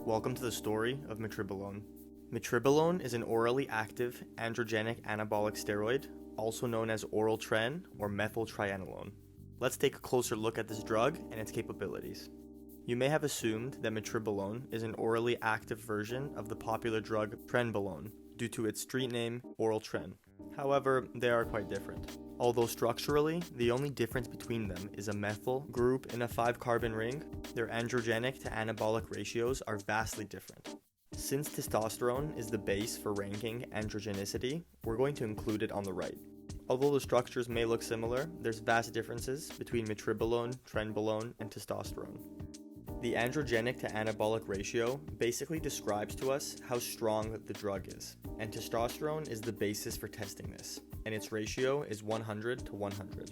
Welcome to the story of Metribolone. Metribolone is an orally active androgenic anabolic steroid, also known as oral TREN or methyltrianolone. Let's take a closer look at this drug and its capabilities. You may have assumed that Metribolone is an orally active version of the popular drug Trenbolone due to its street name, oral TREN. However, they are quite different. Although structurally, the only difference between them is a methyl group in a 5-carbon ring, their androgenic to anabolic ratios are vastly different. Since testosterone is the base for ranking androgenicity, we're going to include it on the right. Although the structures may look similar, there's vast differences between Metribolone, Trenbolone, and testosterone. The androgenic to anabolic ratio basically describes to us how strong the drug is, and testosterone is the basis for testing this, and its ratio is 100 to 100.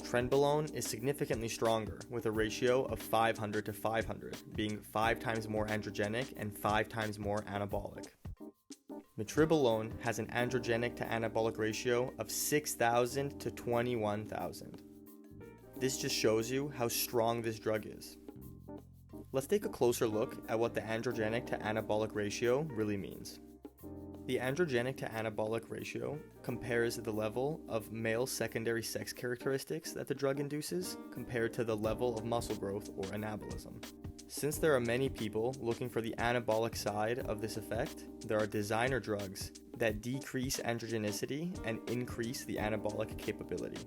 Trenbolone is significantly stronger, with a ratio of 500 to 500, being 5 times more androgenic and 5 times more anabolic. Metribolone has an androgenic to anabolic ratio of 6,000 to 21,000. This just shows you how strong this drug is. Let's take a closer look at what the androgenic to anabolic ratio really means. The androgenic to anabolic ratio compares the level of male secondary sex characteristics that the drug induces compared to the level of muscle growth or anabolism. Since there are many people looking for the anabolic side of this effect, there are designer drugs that decrease androgenicity and increase the anabolic capability.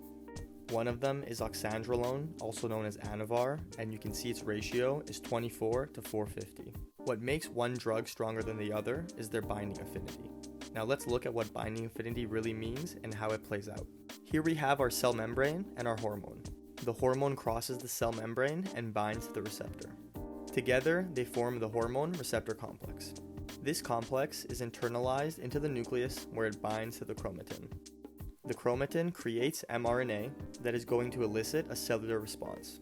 One of them is oxandrolone, also known as Anavar, and you can see its ratio is 24 to 450. What makes one drug stronger than the other is their binding affinity. Now let's look at what binding affinity really means and how it plays out. Here we have our cell membrane and our hormone. The hormone crosses the cell membrane and binds to the receptor. Together, they form the hormone receptor complex. This complex is internalized into the nucleus where it binds to the chromatin. The chromatin creates mRNA that is going to elicit a cellular response.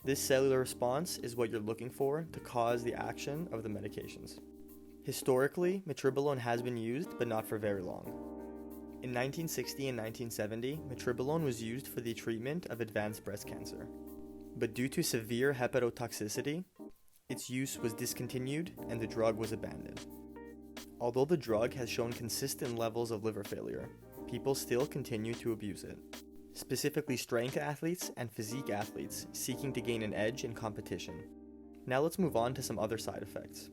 This cellular response is what you're looking for to cause the action of the medications. Historically, Metribolone has been used, but not for very long. In 1960 and 1970, Metribolone was used for the treatment of advanced breast cancer. But due to severe hepatotoxicity, its use was discontinued and the drug was abandoned. Although the drug has shown consistent levels of liver failure, people still continue to abuse it, specifically strength athletes and physique athletes seeking to gain an edge in competition. Now let's move on to some other side effects.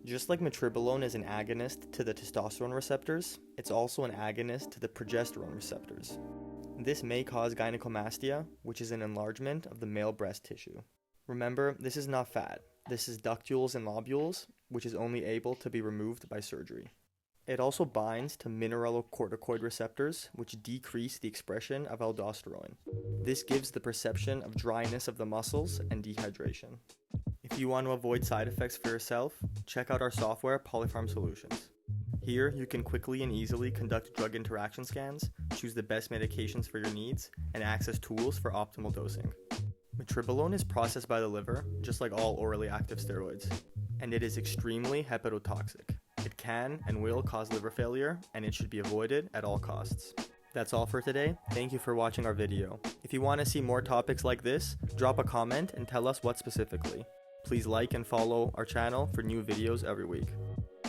Just like Metribolone is an agonist to the testosterone receptors, it's also an agonist to the progesterone receptors. This may cause gynecomastia, which is an enlargement of the male breast tissue. Remember, this is not fat. This is ductules and lobules, which is only able to be removed by surgery. It also binds to mineralocorticoid receptors, which decrease the expression of aldosterone. This gives the perception of dryness of the muscles and dehydration. If you want to avoid side effects for yourself, check out our software, Polypharm Solutions. Here, you can quickly and easily conduct drug interaction scans, choose the best medications for your needs, and access tools for optimal dosing. Metribolone is processed by the liver, just like all orally active steroids, and it is extremely hepatotoxic. It can and will cause liver failure, and it should be avoided at all costs. That's all for today. Thank you for watching our video. If you want to see more topics like this, drop a comment and tell us what specifically. Please like and follow our channel for new videos every week.